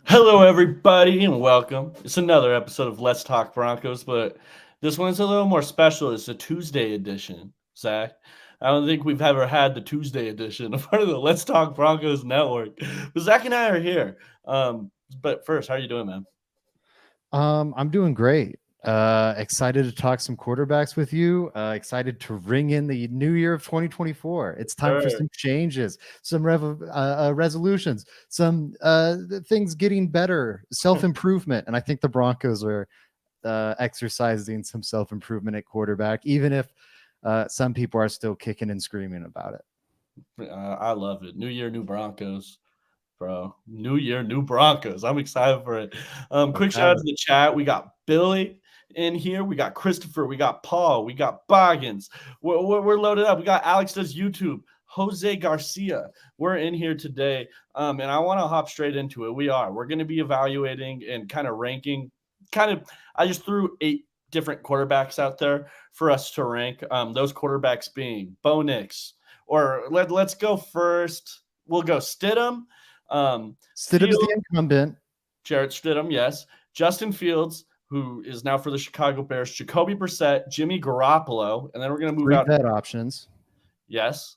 Hello, everybody, and welcome. It's another episode of Let's Talk Broncos, but this one's a little more special. It's a Tuesday edition, Zach. I don't think we've ever had the Tuesday edition of part of the Let's Talk Broncos network. But Zach and I are here. But first, how are you doing, man? I'm doing great. Excited to talk some quarterbacks with you. Excited to ring in the new year of 2024. It's time for Sure. some changes, some resolutions, some things getting better, self-improvement. And I think the Broncos are exercising some self-improvement at quarterback, even if some people are still kicking and screaming about it. I love it. New year, new Broncos. Bro, new year, new Broncos. I'm excited for it. Let's Quick shout have out to it. the chat. We got Billy in here. We got Christopher. We got Paul. We got Boggins. We're loaded up. We got Alex does YouTube. Jose Garcia. We're in here today. And I want to hop straight into it. We're going to be evaluating and kind of ranking. I just threw 8 different quarterbacks out there for us to rank. Those quarterbacks being Bo Nix, or let's go first. We'll go Stidham. Stidham's the Field, incumbent. Jarrett Stidham, yes. Justin Fields, who is now for the Chicago Bears. Jacoby Brissett, Jimmy Garoppolo, and then we're going to move 3 out. vet options. Yes.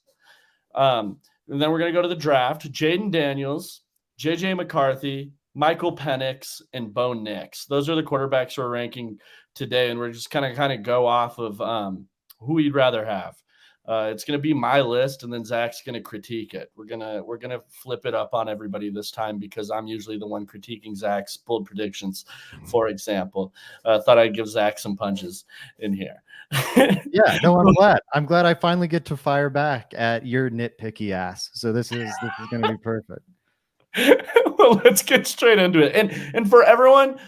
And then we're going to go to the draft. Jayden Daniels, JJ McCarthy, Michael Penix, and Bo Nix. Those are the quarterbacks we're ranking today, and we're just kind of go off of who we'd rather have. It's going to be my list, and then Zach's going to critique it. We're gonna flip it up on everybody this time because I'm usually the one critiquing Zach's bold predictions. For example, thought I'd give Zach some punches in here. Yeah, no, I'm glad. I'm glad I finally get to fire back at your nitpicky ass. So this is going to be perfect. Well, let's get straight into it. And for everyone,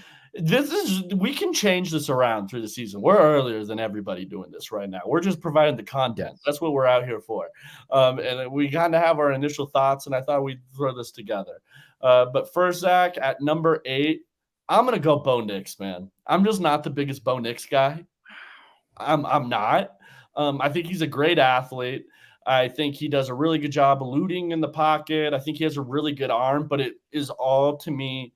we can change this around through the season. We're earlier than everybody doing this right now. We're just providing the content. Yes. That's what we're out here for. And we kind of have our initial thoughts, and I thought we'd throw this together. But first, Zach, at number 8, I'm gonna go Bo Nix, man. I'm just not the biggest Bo Nix guy. I'm not. I think he's a great athlete. I think he does a really good job eluding in the pocket. I think he has a really good arm, but it is all to me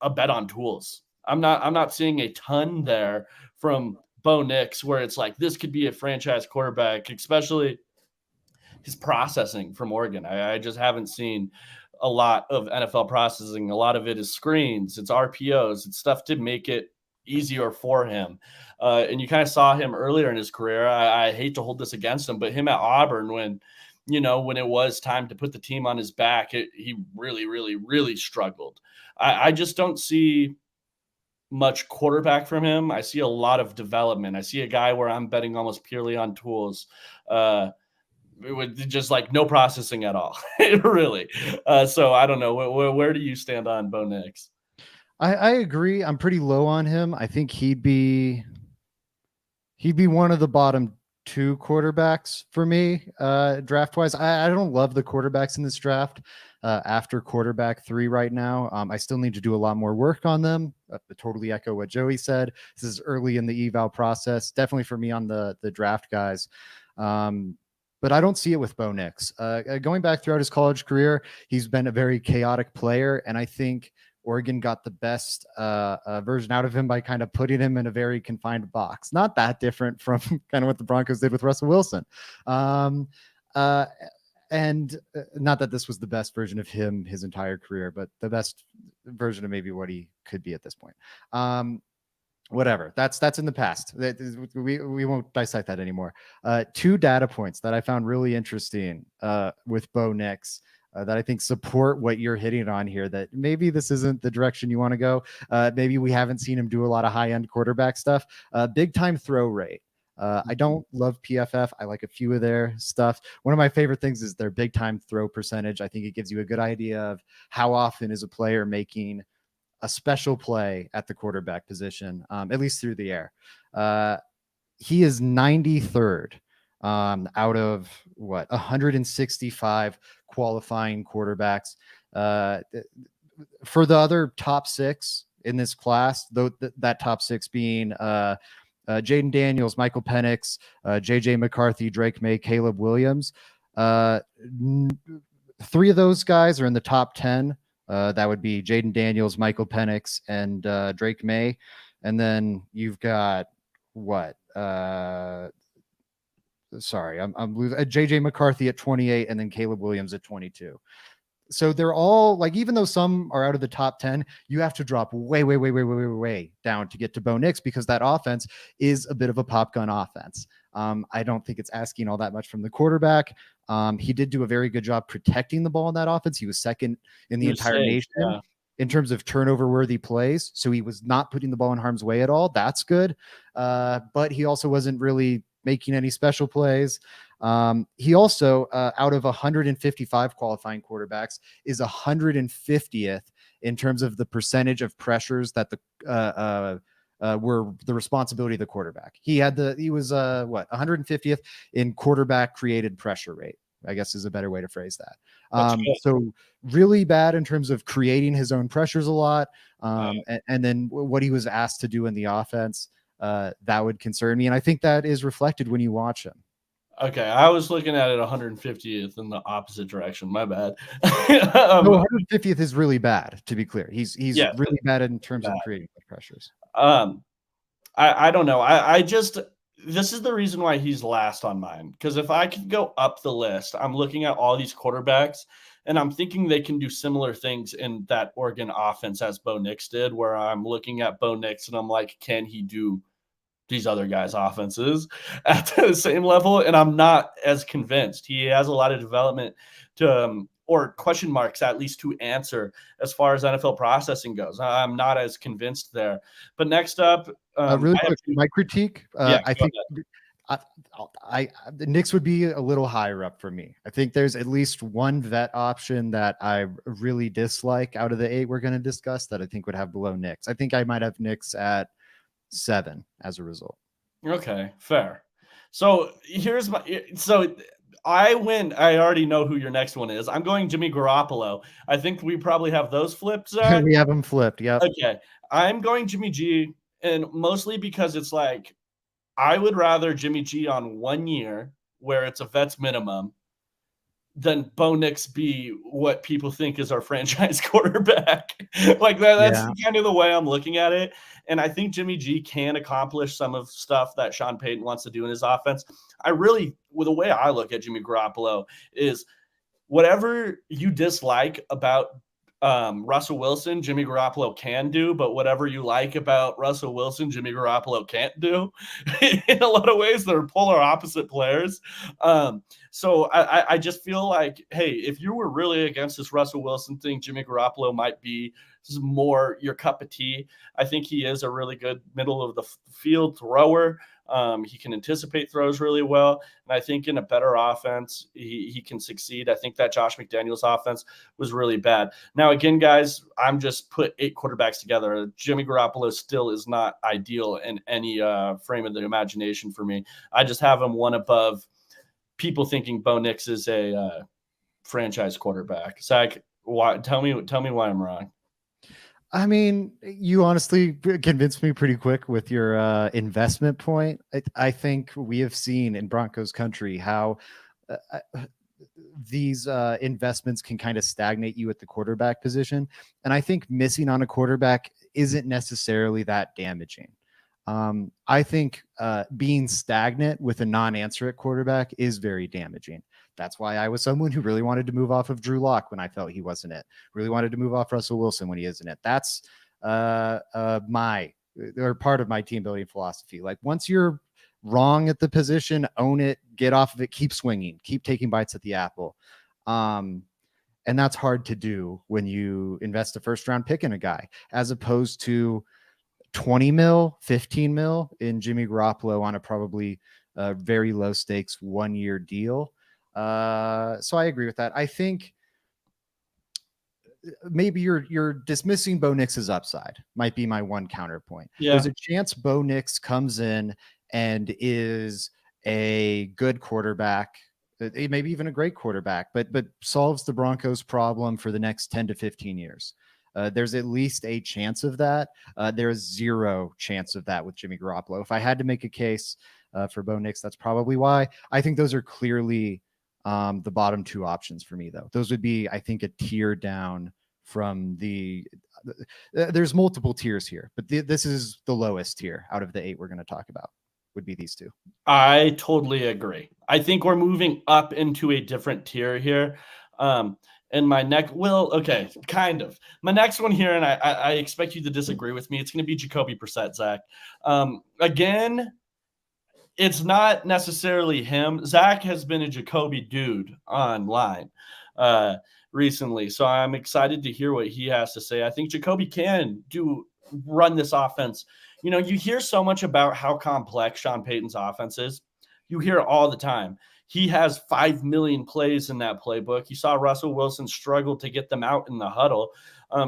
a bet on tools. I'm not seeing a ton there from Bo Nix where it's like this could be a franchise quarterback, especially his processing from Oregon. I just haven't seen a lot of NFL processing. A lot of it is screens, it's RPOs, it's stuff to make it easier for him. And you kind of saw him earlier in his career. I hate to hold this against him, but him at Auburn, when it was time to put the team on his back, he really, really, really struggled. I just don't see much quarterback from him. I see a lot of development. I see a guy where I'm betting almost purely on tools. With just like no processing at all, really. So I don't know. Where do you stand on Bo Nix? I agree. I'm pretty low on him. I think he'd be one of the bottom 2 quarterbacks for me, draft wise. I don't love the quarterbacks in this draft. After quarterback 3 right now, I still need to do a lot more work on them. Totally echo what Joey said. This is early in the eval process. Definitely for me on the draft guys. But I don't see it with Bo Nix. Going back throughout his college career, he's been a very chaotic player, and I think Oregon got the best version out of him by kind of putting him in a very confined box. Not that different from kind of what the Broncos did with Russell Wilson. And not that this was the best version of him his entire career, but the best version of maybe what he could be at this point. Whatever, that's in the past. We won't dissect that anymore. 2 data points that I found really interesting with Bo Nix that I think support what you're hitting on here, that maybe this isn't the direction you want to go. Maybe we haven't seen him do a lot of high-end quarterback stuff. Big time throw rate. I don't love PFF. I like a few of their stuff. One of my favorite things is their big time throw percentage. I think it gives you a good idea of how often is a player making a special play at the quarterback position, at least through the air. He is 93rd out of 165 qualifying quarterbacks. For the other top 6 in this class, though, that top 6 being Jayden Daniels, Michael Penix, JJ McCarthy, Drake May, Caleb Williams. 3 of those guys are in the top 10 That would be Jayden Daniels, Michael Penix, and Drake May. And then you've got what? Sorry, I'm losing JJ McCarthy at 28, and then Caleb Williams at 22. So they're all like, even though some are out of the top 10, you have to drop way down to get to Bo Nix, because that offense is a bit of a pop gun offense. I don't think it's asking all that much from the quarterback. He did do a very good job protecting the ball in that offense. He was second in the entire nation in terms of turnover worthy plays. So he was not putting the ball in harm's way at all. That's good. But he also wasn't really making any special plays. He also, out of 155 qualifying quarterbacks, is 150th in terms of the percentage of pressures that were the responsibility of the quarterback. He was 150th in quarterback created pressure rate, I guess is a better way to phrase that. So really bad in terms of creating his own pressures a lot. And then what he was asked to do in the offense, that would concern me. And I think that is reflected when you watch him. Okay, I was looking at it 150th in the opposite direction. My bad. No, 150th is really bad, to be clear. He's really bad in terms of creating pressures. I don't know. I just, this is the reason why he's last on mine. Because if I could go up the list, I'm looking at all these quarterbacks, and I'm thinking they can do similar things in that Oregon offense as Bo Nix did, where I'm looking at Bo Nix and I'm like, can he do these other guys' offenses at the same level? And I'm not as convinced. He has a lot of development to, or question marks at least, to answer as far as NFL processing goes. I'm not as convinced there. But next up, really quick, my critique, I think the Knicks would be a little higher up for me. I think there's at least one vet option that I really dislike out of the 8 we're going to discuss that I think would have below Knicks. I think I might have Knicks at 7 as a result. Okay, fair. So here's I already know who your next one is. I'm going Jimmy Garoppolo. I think we probably have those flipped, Zach. We have them flipped. Yep. Okay. I'm going Jimmy G, and mostly because it's like, I would rather Jimmy G on 1 year where it's a vet's minimum than Bo Nix be what people think is our franchise quarterback. Like that's kind of the way I'm looking at it. And I think Jimmy G can accomplish some of stuff that Sean Payton wants to do in his offense. The way I look at Jimmy Garoppolo is, whatever you dislike about Russell Wilson, Jimmy Garoppolo can do, but whatever you like about Russell Wilson, Jimmy Garoppolo can't do. In a lot of ways, they're polar opposite players. So I just feel like, hey, if you were really against this Russell Wilson thing, Jimmy Garoppolo might be more your cup of tea. I think he is a really good middle of the field thrower. He can anticipate throws really well. And I think in a better offense, he can succeed. I think that Josh McDaniels offense was really bad. Now, again, guys, I'm just put 8 quarterbacks together. Jimmy Garoppolo still is not ideal in any frame of the imagination for me. I just have him one above people thinking Bo Nix is a franchise quarterback. Zach, tell me why I'm wrong. I mean, you honestly convinced me pretty quick with your investment point. I think we have seen in Broncos country how these investments can kind of stagnate you at the quarterback position. And I think missing on a quarterback isn't necessarily that damaging. I think being stagnant with a non-answer at quarterback is very damaging. That's why I was someone who really wanted to move off of Drew Lock when I felt he wasn't it. Really wanted to move off Russell Wilson when he isn't it. That's part of my team building philosophy. Like, once you're wrong at the position, own it, get off of it, keep swinging, keep taking bites at the apple. And that's hard to do when you invest a first round pick in a guy, as opposed to 20 mil, 15 mil in Jimmy Garoppolo on a probably very low stakes 1 year deal. So I agree with that. I think maybe you're dismissing Bo Nix's upside might be my one counterpoint. Yeah. There's a chance Bo Nix comes in and is a good quarterback, maybe even a great quarterback, but solves the Broncos' problem for the next 10 to 15 years. There's at least a chance of that. There is zero chance of that with Jimmy Garoppolo. If I had to make a case for Bo Nix, that's probably why. I think those are clearly the bottom 2 options for me, though. Those would be, I think, a tier down from there's multiple tiers here, but this is the lowest tier out of the 8 we're going to talk about, would be these 2. I totally agree. I think we're moving up into a different tier here. And my next, okay, kind of. My next one here, and I expect you to disagree with me, it's going to be Jacoby Brissett, Zach. Again, it's not necessarily him. Zach has been a Jacoby dude online recently, so I'm excited to hear what he has to say. I think Jacoby can run this offense. You hear so much about how complex Sean Payton's offense is. You hear it all the time. He has 5 million plays in that playbook. You saw Russell Wilson struggle to get them out in the huddle.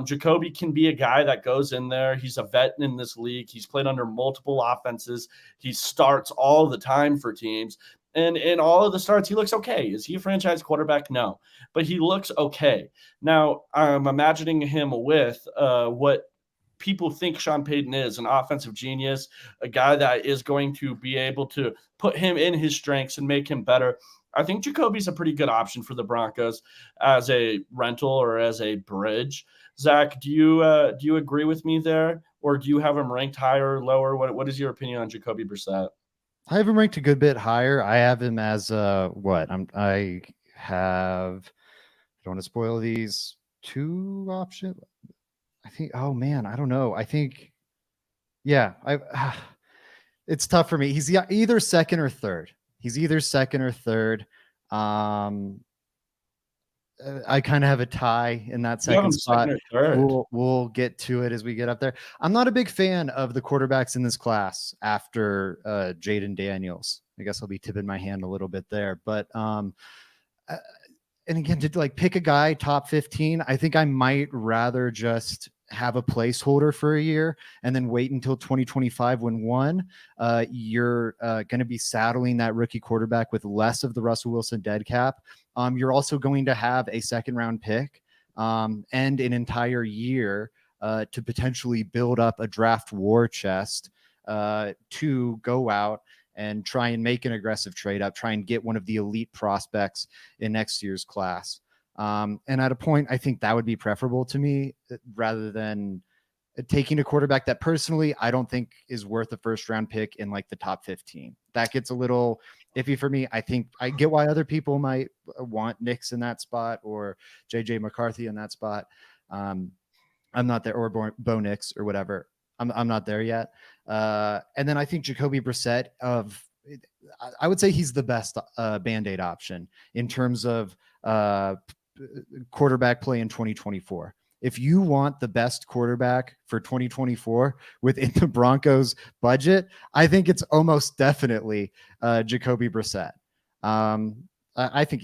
Jacoby can be a guy that goes in there. He's a vet in this league. He's played under multiple offenses. He starts all the time for teams. And in all of the starts, he looks okay. Is he a franchise quarterback? No. But he looks okay. Now, I'm imagining him with what people think Sean Payton is, an offensive genius, a guy that is going to be able to put him in his strengths and make him better. I think Jacoby's a pretty good option for the Broncos as a rental or as a bridge. Zach, do you agree with me there, or do you have him ranked higher or lower? What is your opinion on Jacoby Brissett? I have him ranked a good bit higher. I have him as I don't want to spoil these 2 options. I think, oh man, I don't know. I think, yeah, it's tough for me. He's either second or third. I kind of have a tie in that second spot. We'll get to it as we get up there. I'm not a big fan of the quarterbacks in this class after Jayden Daniels. I guess I'll be tipping my hand a little bit there, but and again, to pick a guy top 15, I think I might rather just have a placeholder for a year and then wait until 2025 when you're going to be saddling that rookie quarterback with less of the Russell Wilson dead cap. You're also going to have a 2nd round pick and an entire year to potentially build up a draft war chest to go out and try and make an aggressive trade up, try and get one of the elite prospects in next year's class. And at a point, I think that would be preferable to me rather than taking a quarterback that personally I don't think is worth a 1st round pick in the top 15. That gets a little iffy for me. I think I get why other people might want Nix in that spot or JJ McCarthy in that spot. I'm not there, or Bo Nix or whatever. I'm not there yet. And then I think Jacoby Brissett I would say he's the best Band-Aid option in terms of quarterback play in 2024. If you want the best quarterback for 2024 within the Broncos budget, I think it's almost definitely Jacoby Brissett. I think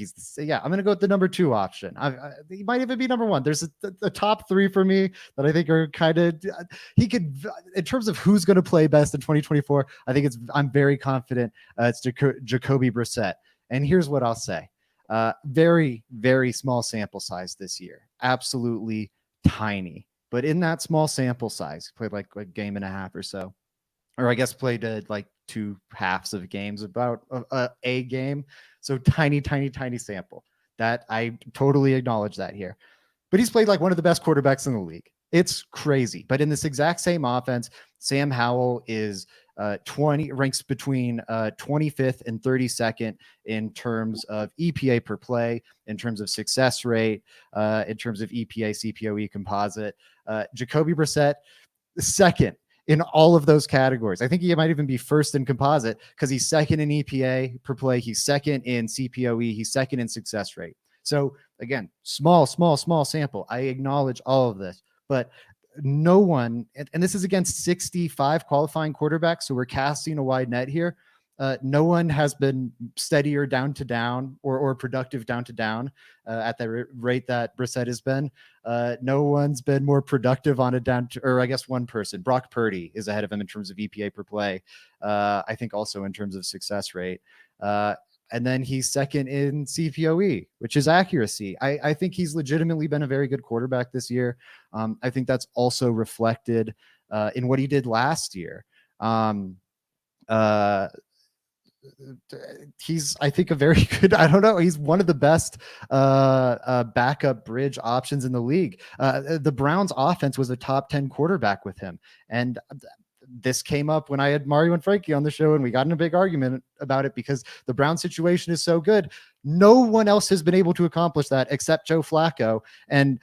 I'm going to go with the number 2 option. He might even be number 1. There's a top 3 for me that I think are kind of, he could, in terms of who's going to play best in 2024, I'm very confident it's Jacoby Brissett. And here's what I'll say. Very, very small sample size this year. Absolutely tiny. But in that small sample size, played like a game and a half or so, or I guess played 2 halves of games, about a game. So tiny sample. That I totally acknowledge that here. But he's played like one of the best quarterbacks in the league. It's crazy. But in this exact same offense, Sam Howell is ranks between 25th and 32nd in terms of EPA per play, in terms of success rate, in terms of EPA, CPOE composite. Jacoby Brissett, second in all of those categories. I think he might even be first in composite because he's second in EPA per play. He's second in CPOE. He's second in success rate. So again, small sample. I acknowledge all of this, but no one, and this is against 65 qualifying quarterbacks, so we're casting a wide net here. No one has been steadier down to down or productive down to down at the rate that Brissett has been. No one's been more productive on a down to, or I guess one person, Brock Purdy, is ahead of him in terms of EPA per play. I think also in terms of success rate. And then he's second in CPOE, which is accuracy. I think he's legitimately been a very good quarterback this year. I think that's also reflected in what he did last year. he's, I think, a very good, I don't know, he's one of the best backup bridge options in the league. The Browns offense was a top 10 quarterback with him. And this came up when I had Mario and Frankie on the show, and we got in a big argument about it because the Brown situation is so good. No one else has been able to accomplish that except Joe Flacco. And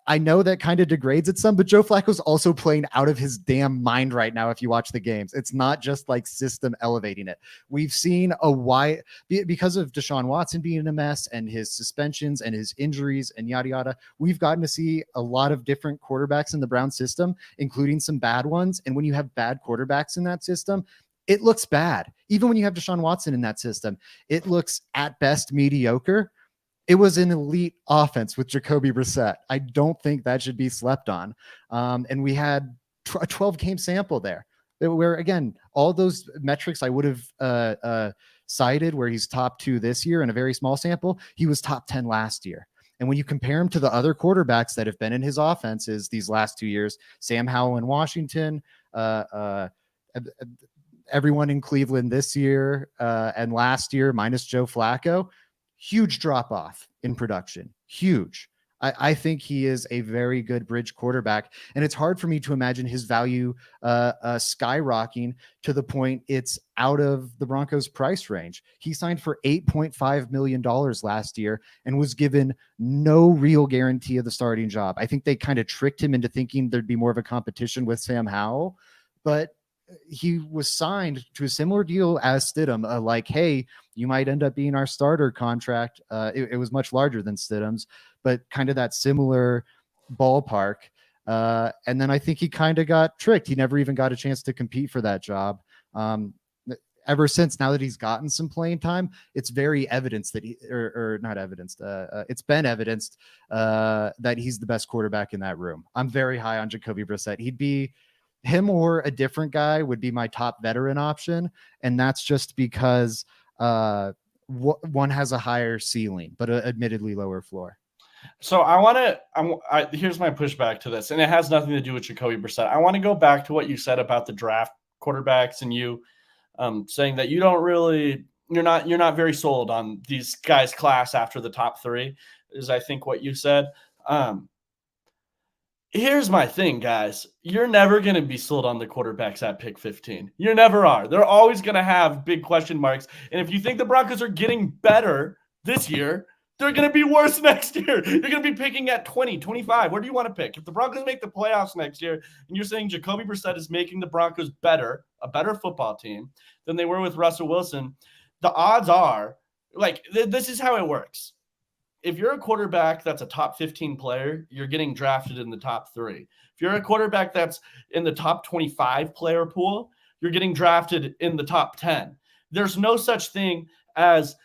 I know that kind of degrades it some, but Joe Flacco's also playing out of his damn mind right now. If you watch the games, it's not just like system elevating it. We've seen a wide, because of Deshaun Watson being a mess and his suspensions and his injuries and yada, yada. We've gotten to see a lot of different quarterbacks in the Brown system, including some bad ones. And when you have bad quarterbacks in that system, it looks bad. Even when you have Deshaun Watson in that system, it looks at best mediocre. It was an elite offense with Jacoby Brissett. I don't think that should be slept on. And we had a 12-game sample there where, again, all those metrics I would have cited where he's top 2 this year in a very small sample, he was top 10 last year. And when you compare him to the other quarterbacks that have been in his offenses these last 2 years, Sam Howell in Washington, everyone in Cleveland this year and last year minus Joe Flacco, huge drop off in production. Huge. I think he is a very good bridge quarterback, and it's hard for me to imagine his value skyrocketing to the point it's out of the Broncos' price range. He signed for $8.5 million last year and was given no real guarantee of the starting job. I think they kind of tricked him into thinking there'd be more of a competition with Sam Howell, but he was signed to a similar deal as Stidham, like, hey, you might end up being our starter contract. It was much larger than Stidham's, but kind of that similar ballpark. And then I think he kind of got tricked. He never even got a chance to compete for that job. Ever since, now that he's gotten some playing time, it's very evidenced that or not evidenced. It's been evidenced that he's the best quarterback in that room. I'm very high on Jacoby Brissett. He'd be, him or a different guy would be my top veteran option. And that's just because one has a higher ceiling, but admittedly lower floor. So here's my pushback to this, and it has nothing to do with Jacoby Brissett. I want to go back to what you said about the draft quarterbacks and you saying that you're not very sold on these guys' class after the top 3 is, I think, what you said. Here's my thing, guys. You're never going to be sold on the quarterbacks at pick 15. You never are. They're always going to have big question marks. And if you think the Broncos are getting better this year, they're going to be worse next year. You're going to be picking at 20, 25. Where do you want to pick? If the Broncos make the playoffs next year and you're saying Jacoby Brissett is making the Broncos better, a better football team than they were with Russell Wilson, the odds are, like, this is how it works. If you're a quarterback that's a top 15 player, you're getting drafted in the top 3. If you're a quarterback that's in the top 25 player pool, you're getting drafted in the top 10. There's no such thing as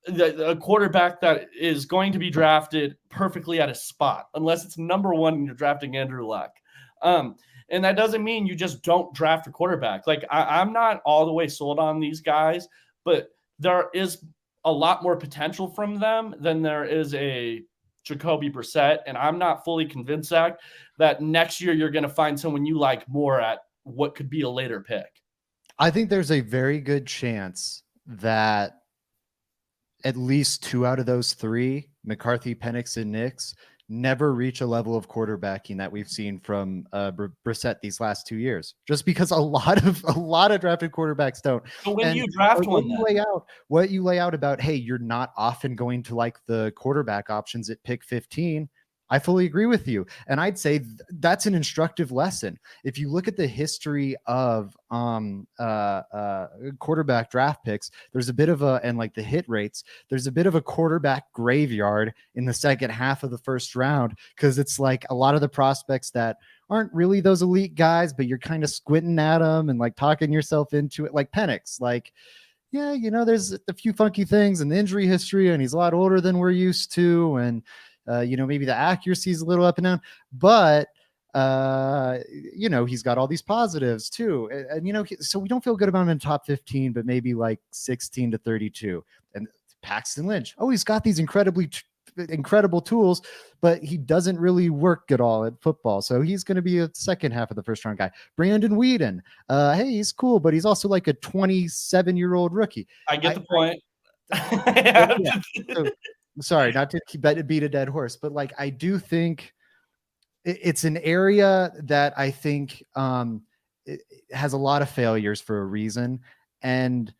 a quarterback that is going to be drafted perfectly at a spot, unless it's number 1 and you're drafting Andrew Luck. And that doesn't mean you just don't draft a quarterback. Like, I'm not all the way sold on these guys, but there is a lot more potential from them than there is a Jacoby Brissett. And I'm not fully convinced, Zach, that next year you're going to find someone you like more at what could be a later pick. I think there's a very good chance that at least 2 out of those 3, McCarthy, Penix, and Nix, never reach a level of quarterbacking that we've seen from Brissett these last 2 years, just because a lot of drafted quarterbacks don't. So when you draft one, what you lay out about, hey, you're not often going to like the quarterback options at pick 15. I fully agree with you. And I'd say that's an instructive lesson. If you look at the history of quarterback draft picks, there's a bit of and like the hit rates, there's a bit of a quarterback graveyard in the second half of the first round, because it's like a lot of the prospects that aren't really those elite guys, but you're kind of squinting at them and like talking yourself into it, like Penix, like, yeah, there's a few funky things in the injury history, and he's a lot older than we're used to. And maybe the accuracy is a little up and down, but he's got all these positives too. And so we don't feel good about him in top 15, but maybe like 16 to 32. And Paxton Lynch, he's got these incredibly incredible tools, but he doesn't really work at all at football. So he's going to be a second half of the first round guy. Brandon Whedon, hey, he's cool, but he's also like a 27-year-old rookie. I get the point. Yeah. So, sorry, not to beat a dead horse, but like I do think it's an area that I think it has a lot of failures for a reason, and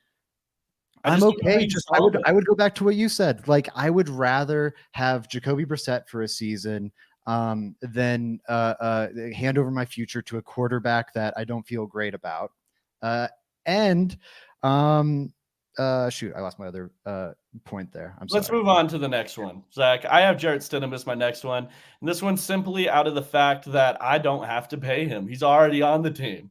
I'm okay. I would go back to what you said. Like I would rather have Jacoby Brissett for a season than hand over my future to a quarterback that I don't feel great about. And shoot, I lost my other point there. Let's move on to the next one, Zach. I have Jarrett Stidham as my next one, and this one's simply out of the fact that I don't have to pay him. He's already on the team.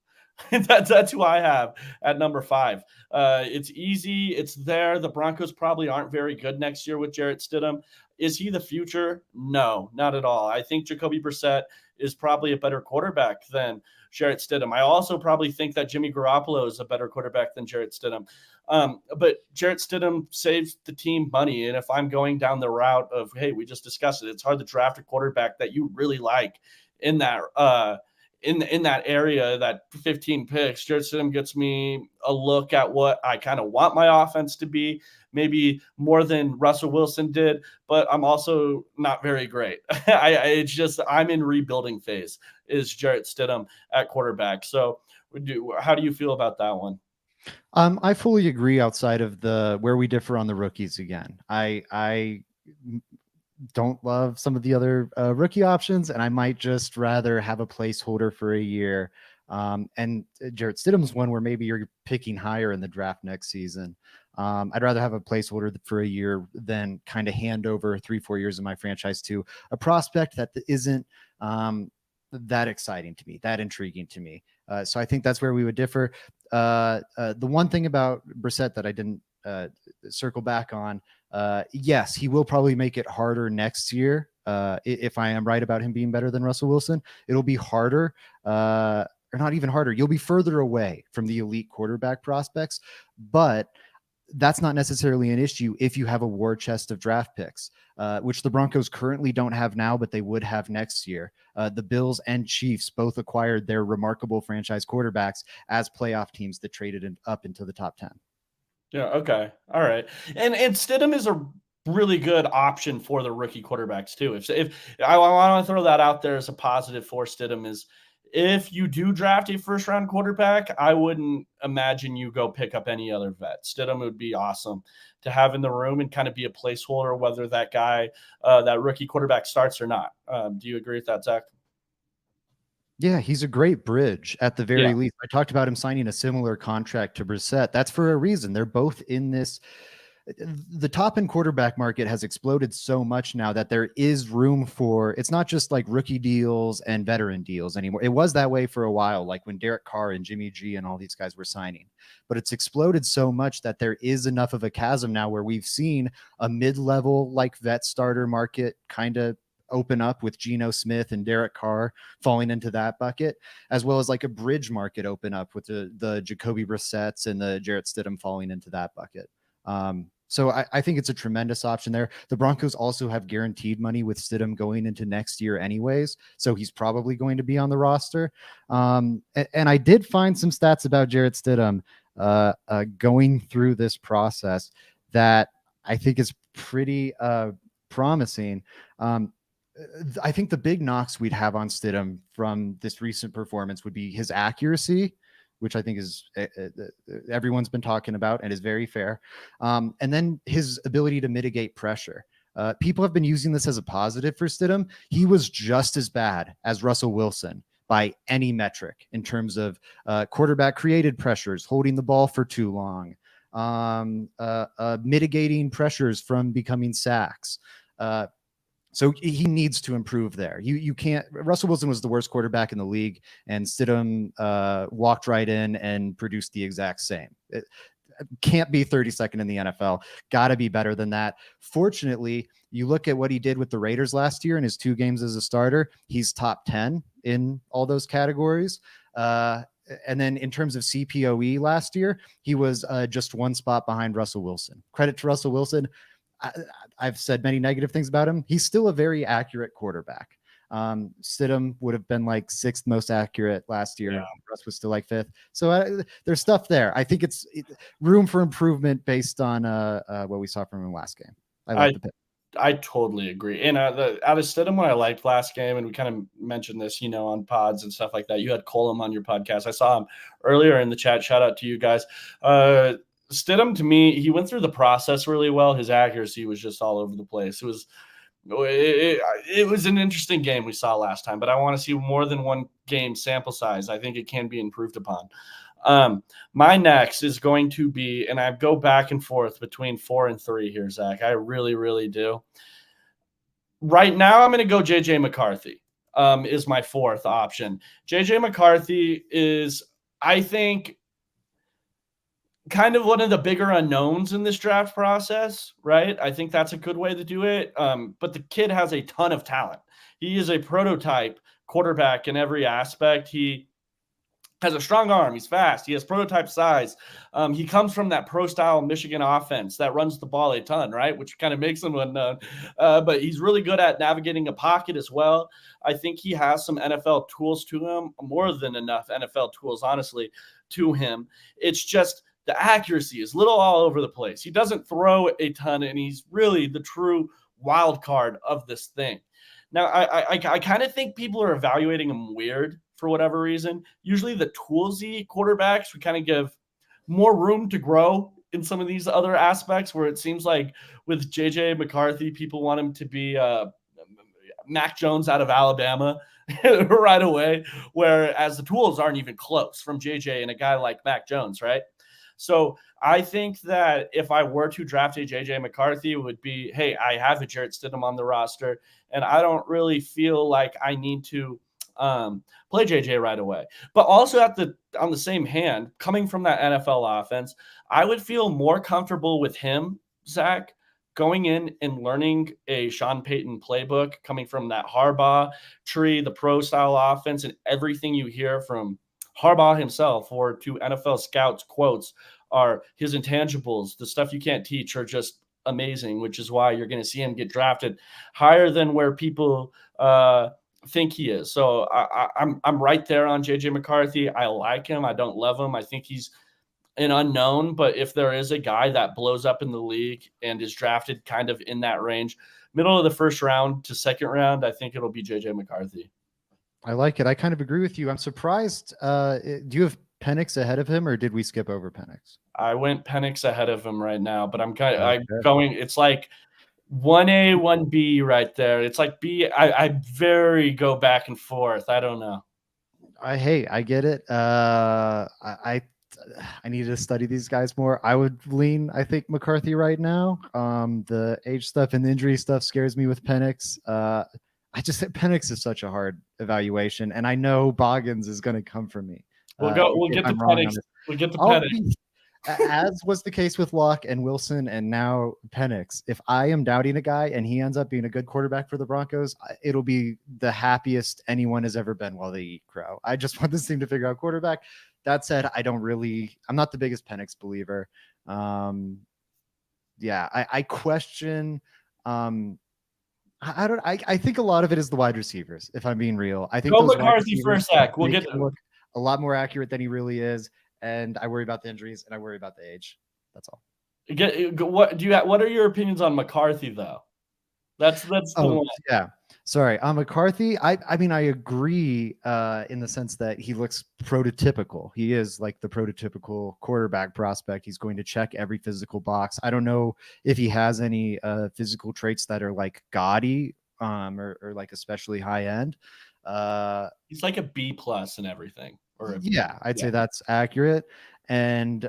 That's who I have at number 5. It's easy. It's there. The Broncos probably aren't very good next year with Jarrett Stidham. Is he the future? No, not at all. I think Jacoby Brissett is probably a better quarterback than Jarrett Stidham. I also probably think that Jimmy Garoppolo is a better quarterback than Jarrett Stidham. But Jarrett Stidham saves the team money. And if I'm going down the route of, hey, we just discussed it, it's hard to draft a quarterback that you really like in that in that area, that 15 picks. Jarrett Stidham gets me a look at what I kind of want my offense to be, maybe more than Russell Wilson did, but I'm also not very great. It's just I'm in rebuilding phase is Jarrett Stidham at quarterback. So how do you feel about that one? I fully agree outside of the where we differ on the rookies again. I don't love some of the other rookie options, and I might just rather have a placeholder for a year. And Jarrett Stidham's one where maybe you're picking higher in the draft next season. I'd rather have a placeholder for a year than kind of hand over 3-4 years of my franchise to a prospect that isn't that exciting to me, that intriguing to me. So I think that's where we would differ. The one thing about Brissett that I didn't circle back on, yes, he will probably make it harder next year. If I am right about him being better than Russell Wilson, it'll be harder, or not even harder. You'll be further away from the elite quarterback prospects, but that's not necessarily an issue if you have a war chest of draft picks, which the Broncos currently don't have now, but they would have next year. The Bills and Chiefs both acquired their remarkable franchise quarterbacks as playoff teams that traded up into the top 10. Yeah. Okay. All right. And Stidham is a really good option for the rookie quarterbacks too. If I want to throw that out there as a positive for Stidham is if you do draft a first round quarterback, I wouldn't imagine you go pick up any other vet. Stidham would be awesome to have in the room and kind of be a placeholder, whether that guy, that rookie quarterback starts or not. Do you agree with that, Zach? Yeah, he's a great bridge at the very least. I talked about him signing a similar contract to Brissett. That's for a reason. They're both in this. The top end quarterback market has exploded so much now that there is room for, it's not just like rookie deals and veteran deals anymore. It was that way for a while, like when Derek Carr and Jimmy G and all these guys were signing, but it's exploded so much that there is enough of a chasm now where we've seen a mid-level like vet starter market kind of open up with Geno Smith and Derek Carr falling into that bucket, as well as like a bridge market open up with the Jacoby Brissetts and the Jarrett Stidham falling into that bucket. So I think it's a tremendous option there. The Broncos also have guaranteed money with Stidham going into next year anyways, so he's probably going to be on the roster. And I did find some stats about Jarrett Stidham going through this process that I think is pretty promising. I think the big knocks we'd have on Stidham from this recent performance would be his accuracy, which I think is everyone's been talking about and is very fair. And then his ability to mitigate pressure. People have been using this as a positive for Stidham. He was just as bad as Russell Wilson by any metric in terms of quarterback created pressures, holding the ball for too long, mitigating pressures from becoming sacks. So he needs to improve there. You can't. Russell Wilson was the worst quarterback in the league, and Stidham walked right in and produced the exact same. It can't be 32nd in the NFL. Got to be better than that. Fortunately, you look at what he did with the Raiders last year in his 2 games as a starter. He's top 10 in all those categories. And then in terms of CPOE last year, he was just 1 spot behind Russell Wilson. Credit to Russell Wilson. I've said many negative things about him. He's still a very accurate quarterback. Stidham would have been like 6th most accurate last year. Yeah. Russ was still like 5th. So there's stuff there. I think it's room for improvement based on what we saw from him last game. I like the pick. I totally agree. And out of Stidham, what I liked last game, and we kind of mentioned this, on pods and stuff like that. You had Colum on your podcast. I saw him earlier in the chat. Shout out to you guys. Stidham, to me, he went through the process really well. His accuracy was just all over the place. It was an interesting game we saw last time, but I want to see more than one game sample size. I think it can be improved upon. My next is going to be, and I go back and forth between 4 and 3 here, Zach. I really, really do. Right now, I'm going to go JJ McCarthy is my 4th option. JJ McCarthy is, I think, kind of one of the bigger unknowns in this draft process, right? I think that's a good way to do it. But the kid has a ton of talent. He is a prototype quarterback in every aspect. He has a strong arm. He's fast. He has prototype size. He comes from that pro-style Michigan offense that runs the ball a ton, right? Which kind of makes him unknown. But he's really good at navigating a pocket as well. I think he has some NFL tools to him, more than enough NFL tools, honestly, to him. It's just the accuracy is little all over the place. He doesn't throw a ton, and he's really the true wild card of this thing. Now, I kind of think people are evaluating him weird for whatever reason. Usually the toolsy quarterbacks, we kind of give more room to grow in some of these other aspects, where it seems like with JJ McCarthy, people want him to be Mac Jones out of Alabama right away, whereas the tools aren't even close from JJ and a guy like Mac Jones, right? So I think that if I were to draft a JJ McCarthy, it would be, hey, I have a Jarrett Stidham on the roster, and I don't really feel like I need to play JJ right away. But also on the same hand, coming from that NFL offense, I would feel more comfortable with him, Zach, going in and learning a Sean Payton playbook, coming from that Harbaugh tree, the pro-style offense, and everything you hear from Harbaugh himself or to NFL scouts quotes are his intangibles. The stuff you can't teach are just amazing, which is why you're going to see him get drafted higher than where people think he is. So I'm right there on JJ McCarthy. I like him. I don't love him. I think he's an unknown, but if there is a guy that blows up in the league and is drafted kind of in that range, middle of the first round to second round, I think it'll be JJ McCarthy. I like it. I kind of agree with you. I'm surprised. Do you have Penix ahead of him, or did we skip over Penix? I went Penix ahead of him right now, but I'm going. It's like 1A, 1B right there. It's like B. I very go back and forth. I don't know. I get it. I need to study these guys more. I would lean, I think, McCarthy right now. The age stuff and the injury stuff scares me with Penix. I just said Penix is such a hard evaluation, and I know Boggins is going to come from me. We'll get to Penix. We'll get to Penix. As was the case with Locke and Wilson and now Penix. If I am doubting a guy and he ends up being a good quarterback for the Broncos, it'll be the happiest anyone has ever been while they eat crow. I just want this team to figure out quarterback. That said, I'm not the biggest Penix believer. I question. I think a lot of it is the wide receivers, if I'm being real. I think go McCarthy first, Zach. We'll get to look a lot more accurate than he really is. And I worry about the injuries and I worry about the age. That's all. What are your opinions on McCarthy though? That's the one. Yeah. Sorry. On McCarthy, I mean, I agree in the sense that he looks prototypical. He is like the prototypical quarterback prospect. He's going to check every physical box. I don't know if he has any physical traits that are like gaudy or like especially high end. He's like a B+ and everything. I'd say that's accurate. And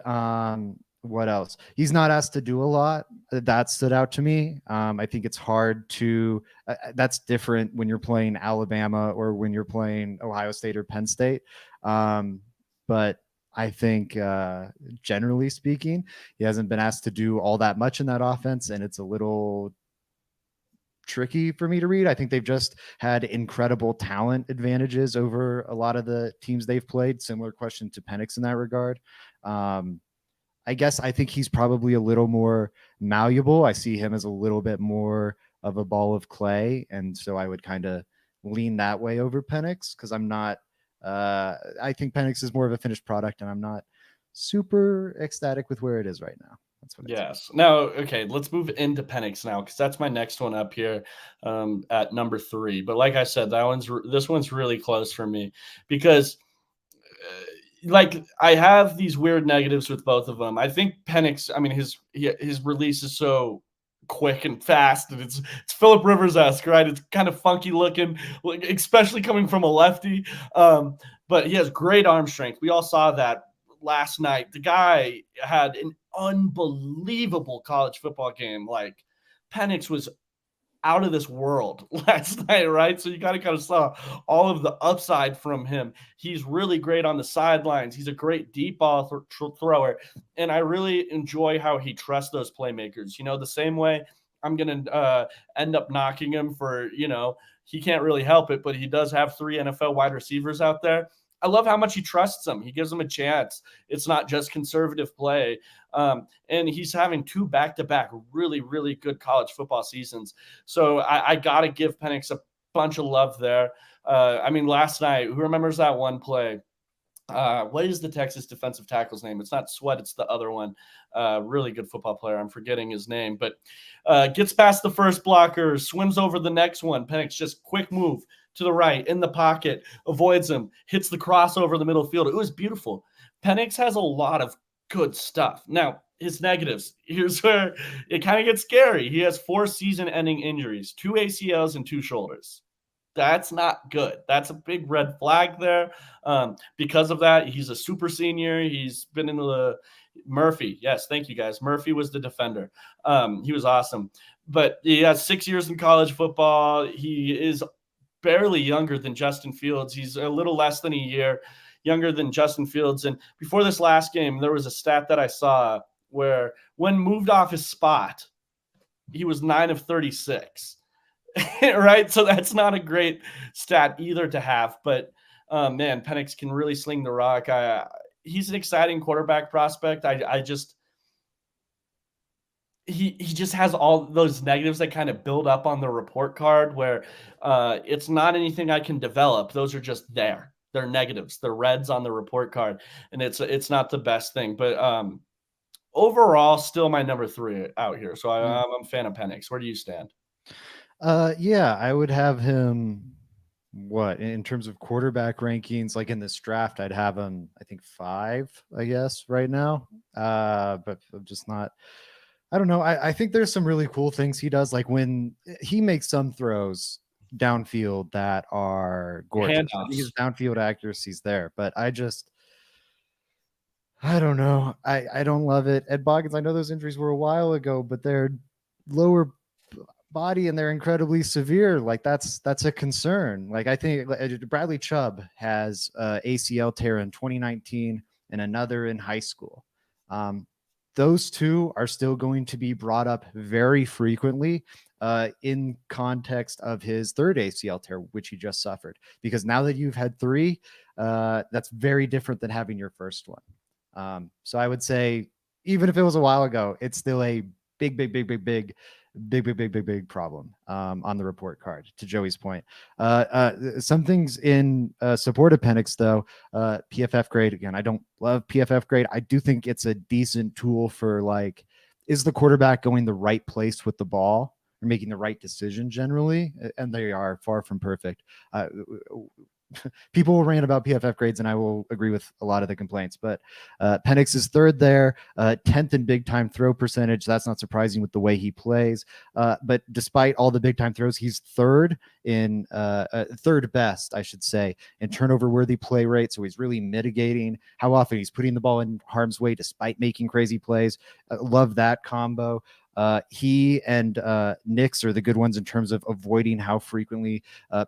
what else? He's not asked to do a lot. That stood out to me. I think it's hard to that's different when you're playing Alabama or when you're playing Ohio State or Penn State. But I think generally speaking, he hasn't been asked to do all that much in that offense, and it's a little tricky for me to read. I think they've just had incredible talent advantages over a lot of the teams they've played. Similar question to Penix in that regard. I guess I think he's probably a little more malleable. I see him as a little bit more of a ball of clay, and so I would kind of lean that way over Penix because I'm not. I think Penix is more of a finished product, and I'm not super ecstatic with where it is right now. That's what I'd say. Yes. Now, okay, let's move into Penix now because that's my next one up here at number 3. But like I said, this one's really close for me because like I have these weird negatives with both of them. I think Penix, I mean, his release is so quick and fast, and it's Philip Rivers esque, right? It's kind of funky looking, like, especially coming from a lefty. But he has great arm strength. We all saw that last night. The guy had an unbelievable college football game. Like Penix was out of this world last night, right? So you got to kind of saw all of the upside from him. He's really great on the sidelines. He's a great deep ball thrower. And I really enjoy how he trusts those playmakers. You know, the same way I'm going to end up knocking him for, he can't really help it, but he does have 3 NFL wide receivers out there. I love how much he trusts them. He gives them a chance. It's not just conservative play. And he's having 2 back-to-back really, really good college football seasons. So I got to give Penix a bunch of love there. I mean, last night, who remembers that one play? What is the Texas defensive tackle's name? It's not Sweat, it's the other one. Really good football player. I'm forgetting his name, but gets past the first blocker, swims over the next one. Penix just quick move to the right in the pocket, avoids him, hits the crossover the middle field. It was beautiful. Penix has a lot of good stuff. Now, his negatives. Here's where it kind of gets scary. He has 4 season-ending injuries, 2 ACLs and 2 shoulders. That's not good. That's a big red flag there. Because of that, he's a super senior. He's been in the Murphy. Yes, thank you guys. Murphy was the defender. He was awesome. But he has 6 years in college football. He is barely younger than Justin Fields. He's a little less than a year younger than Justin Fields. And before this last game, there was a stat that I saw where when moved off his spot, he was 9 of 36. Right? So that's not a great stat either to have. But man, Penix can really sling the rock. He's an exciting quarterback prospect. He just has all those negatives that kind of build up on the report card where it's not anything I can develop. Those are just there. They're negatives. They're reds on the report card, and it's not the best thing. But overall, still my number 3 out here. So I'm a fan of Penix. Where do you stand? Yeah, I would have him. What in terms of quarterback rankings, like in this draft, I'd have him, I think 5, I guess, right now. But I'm just not. I don't know. I think there's some really cool things he does, like when he makes some throws downfield that are gorgeous. His downfield accuracy's there, but I don't know. I don't love it. Ed Boggins, I know those injuries were a while ago, but they're lower body and they're incredibly severe. Like that's a concern. Like I think Bradley Chubb has ACL tear in 2019 and another in high school. Those 2 are still going to be brought up very frequently in context of his 3rd ACL tear, which he just suffered. Because now that you've had 3, that's very different than having your first one. So I would say, even if it was a while ago, it's still a big problem on the report card, to Joey's point. Some things in support of Penix, though. PFF grade, again, I don't love PFF grade. I do think it's a decent tool for, like, is the quarterback going the right place with the ball or making the right decision generally? And they are far from perfect. People will rant about PFF grades, and I will agree with a lot of the complaints. But Penix is 3rd there, 10th in big time throw percentage. That's not surprising with the way he plays. But despite all the big time throws, he's 3rd in 3rd best, I should say, in turnover worthy play rate. So he's really mitigating how often he's putting the ball in harm's way despite making crazy plays. Love that combo. He and Nix are the good ones in terms of avoiding how frequently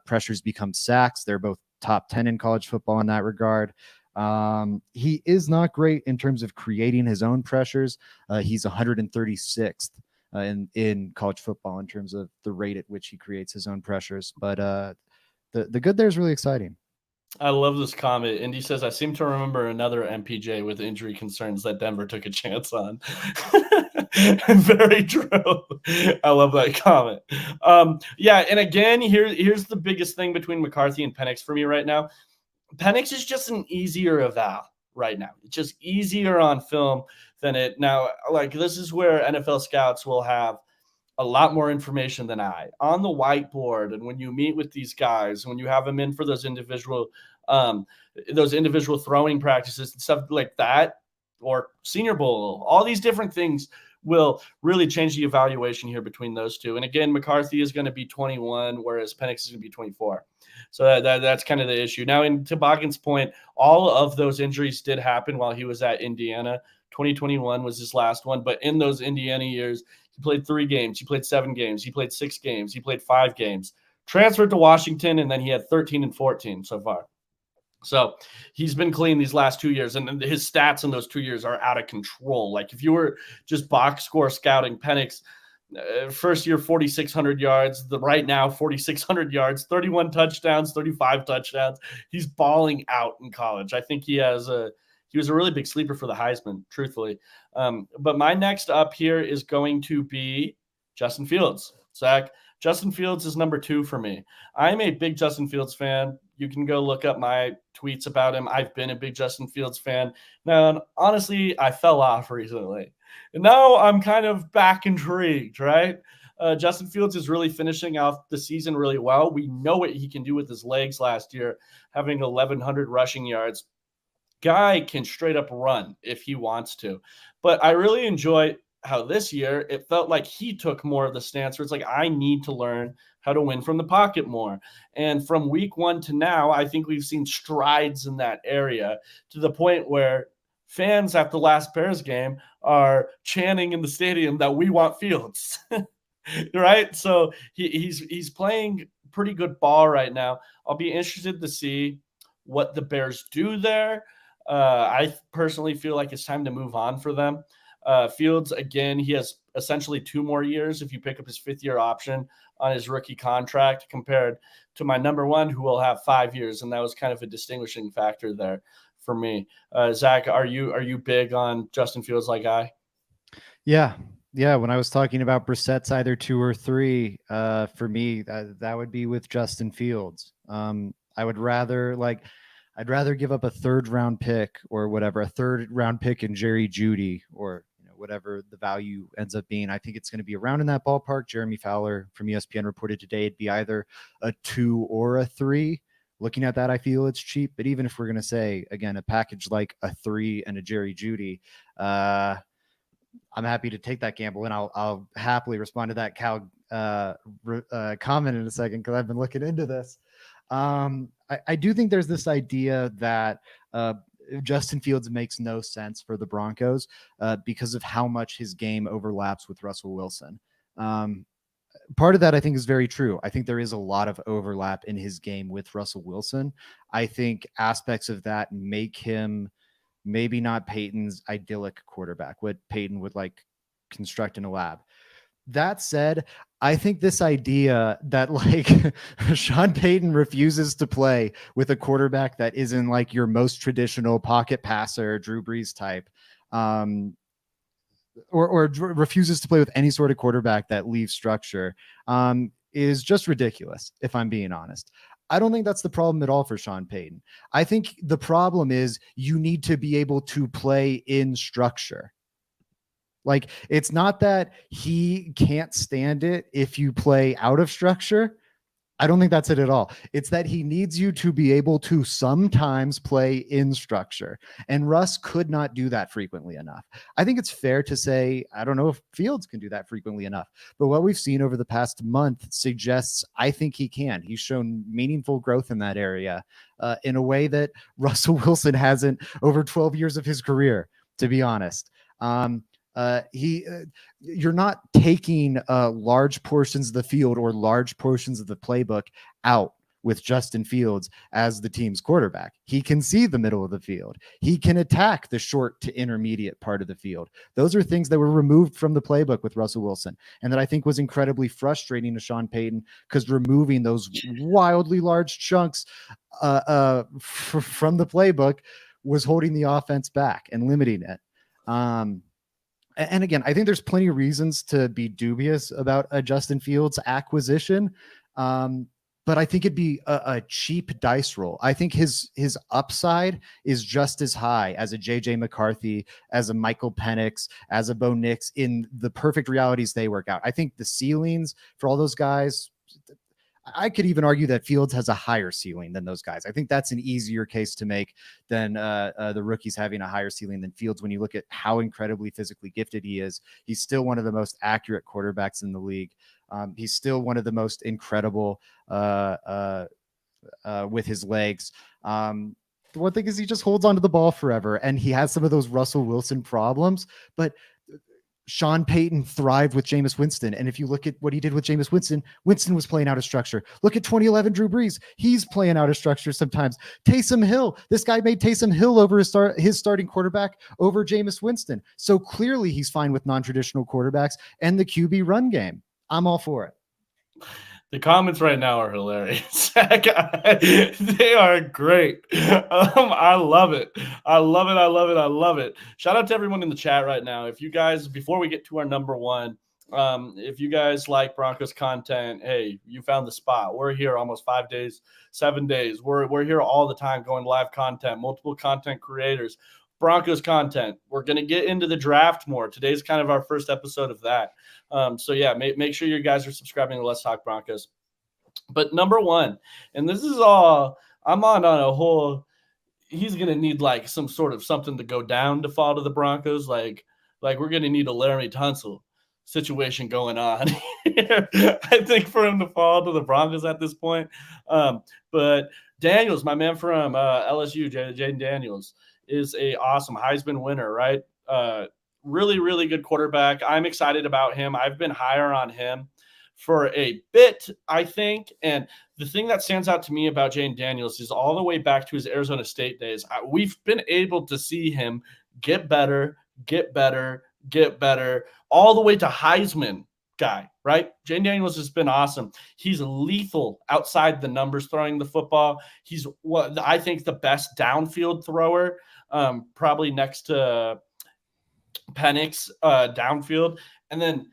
pressures become sacks. They're both top 10 in college football in that regard. He is not great in terms of creating his own pressures. He's 136th in college football in terms of the rate at which he creates his own pressures. But the good there is really exciting. I love this comment. Indy says, I seem to remember another MPJ with injury concerns that Denver took a chance on. Very true. I love that comment. Yeah, and again, here's the biggest thing between McCarthy and Penix for me right now. Penix is just an easier eval right now. It's just easier on film than it now. Like, this is where NFL scouts will have a lot more information than I on the whiteboard. And when you meet with these guys, when you have them in for um, those individual throwing practices and stuff like that, or Senior Bowl, all these different things will really change the evaluation here between those two. And again, McCarthy is going to be 21, whereas Penix is going to be 24. So that's kind of the issue. Now, in Toboggan's point, all of those injuries did happen while he was at Indiana. 2021 was his last one, but in those Indiana years, he played 3 games, he played 7 games, he played 6 games, he played 5 games, transferred to Washington, and then he had 13 and 14 so far. So he's been clean these last 2 years, and his stats in those 2 years are out of control. Like, if you were just box score scouting Penix, first year 4,600 yards, right now 4,600 yards, 31 touchdowns, 35 touchdowns. He's balling out in college. I think he was a really big sleeper for the Heisman, truthfully. But my next up here is going to be Justin Fields. Zach, Justin Fields is number 2 for me. I'm a big Justin Fields fan. You can go look up my tweets about him. I've been a big Justin Fields fan. Now, honestly, I fell off recently. And now I'm kind of back intrigued, right? Justin Fields is really finishing off the season really well. We know what he can do with his legs last year, having 1,100 rushing yards. Guy can straight up run if he wants to. But I really enjoy how this year it felt like he took more of the stance where it's like, I need to learn how to win from the pocket more. And from week 1 to now, I think we've seen strides in that area to the point where fans at the last Bears game are chanting in the stadium that we want Fields, right? So he's playing pretty good ball right now. I'll be interested to see what the Bears do there. I personally feel like it's time to move on for them. Fields, again, he has essentially 2 more years if you pick up his 5th-year option on his rookie contract compared to my number 1, who will have 5 years, and that was kind of a distinguishing factor there for me. Zach, are you big on Justin Fields like I? Yeah. When I was talking about Brissett's either 2 or 3, for me, that would be with Justin Fields. I'd rather give up a 3rd round pick or whatever, a 3rd round pick in Jerry Jeudy or whatever the value ends up being. I think it's going to be around in that ballpark. Jeremy Fowler from ESPN reported today it'd be either a 2 or a 3. Looking at that, I feel it's cheap. But even if we're going to say, again, a package like a 3 and a Jerry Jeudy, I'm happy to take that gamble, and I'll happily respond to that Cal comment in a second because I've been looking into this. I do think there's this idea that Justin Fields makes no sense for the Broncos because of how much his game overlaps with Russell Wilson. Part of that, I think, is very true. I think there is a lot of overlap in his game with Russell Wilson. I think aspects of that make him maybe not Payton's idyllic quarterback, what Payton would like construct in a lab. That said, I think this idea that like Sean Payton refuses to play with a quarterback that isn't like your most traditional pocket passer, Drew Brees type, or refuses to play with any sort of quarterback that leaves structure, is just ridiculous, if I'm being honest. I don't think that's the problem at all for Sean Payton. I think the problem is you need to be able to play in structure. Like, it's not that he can't stand it if you play out of structure. I don't think that's it at all. It's that he needs you to be able to sometimes play in structure. And Russ could not do that frequently enough. I think it's fair to say, I don't know if Fields can do that frequently enough, but what we've seen over the past month suggests I think he can. He's shown meaningful growth in that area in a way that Russell Wilson hasn't over 12 years of his career, to be honest. You're not taking large portions of the field or large portions of the playbook out with Justin Fields as the team's quarterback. He can see the middle of the field. He can attack the short to intermediate part of the field. Those are things that were removed from the playbook with Russell Wilson, and that I think was incredibly frustrating to Sean Payton, because removing those wildly large chunks from the playbook was holding the offense back and limiting it. And again, I think there's plenty of reasons to be dubious about a Justin Fields acquisition. But I think it'd be a cheap dice roll. I think his upside is just as high as a JJ McCarthy, as a Michael Penix, as a Bo Nix, in the perfect realities they work out. I think the ceilings for all those guys, I could even argue that Fields has a higher ceiling than those guys. I think that's an easier case to make than the rookies having a higher ceiling than Fields. When you look at how incredibly physically gifted he is, he's still one of the most accurate quarterbacks in the league. He's still one of the most incredible with his legs. The one thing is he just holds onto the ball forever, and he has some of those Russell Wilson problems, but Sean Payton thrived with Jameis Winston. And if you look at what he did with Jameis Winston, Winston was playing out of structure. Look at 2011 Drew Brees. He's playing out of structure sometimes. Taysom Hill, this guy made Taysom Hill over his starting quarterback over Jameis Winston. So clearly he's fine with non-traditional quarterbacks and the QB run game. I'm all for it. The comments right now are hilarious. They are great. I love it. I love it. I love it. I love it. Shout out to everyone in the chat right now. If you guys, before we get to our number one, if you guys like Broncos content, hey, you found the spot. We're here almost 5 days, 7 days. We're here all the time going live content, multiple content creators, Broncos content. We're going to get into the draft more. Today's kind of our first episode of that. So yeah, make sure you guys are subscribing to Let's Talk Broncos. But number one, and this is all, I'm on a whole, he's going to need like some sort of something to go down to fall to the Broncos. Like we're going to need a Laremy Tunsil situation going on here, I think, for him to fall to the Broncos at this point. But Daniels, my man from LSU, Jayden Daniels, is a awesome Heisman winner, right? Really, really good quarterback. I'm excited about him. I've been higher on him for a bit, I think. And the thing that stands out to me about Jayden Daniels is all the way back to his Arizona State days. We've been able to see him get better, all the way to Heisman guy, right? Jayden Daniels has been awesome. He's lethal outside the numbers throwing the football. He's what I think the best downfield thrower, probably next to Penix downfield. And then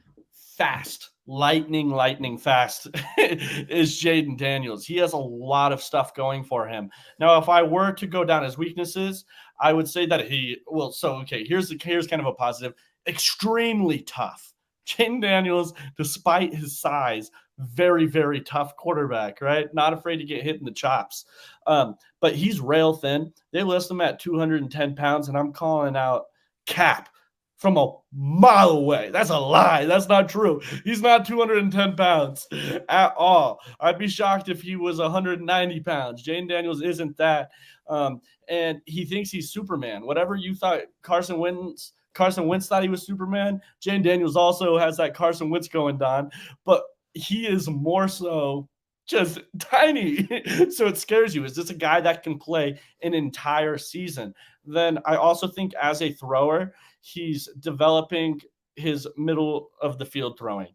fast, lightning fast is Jayden Daniels. He has a lot of stuff going for him. Now, if I were to go down his weaknesses, I would say that here's kind of a positive. Extremely tough. Jayden Daniels, despite his size, very, very tough quarterback, right? Not afraid to get hit in the chops. But he's rail thin. They list him at 210 pounds, and I'm calling out cap from a mile away. That's a lie. That's not true. He's not 210 pounds at all. I'd be shocked if he was 190 pounds. Jayden Daniels isn't that. And he thinks he's Superman. Whatever you thought Carson Wentz thought he was Superman, Jayden Daniels also has that Carson Wentz going on. But he is more so just tiny. So it scares you. Is this a guy that can play an entire season? Then I also think as a thrower, he's developing his middle of the field throwing.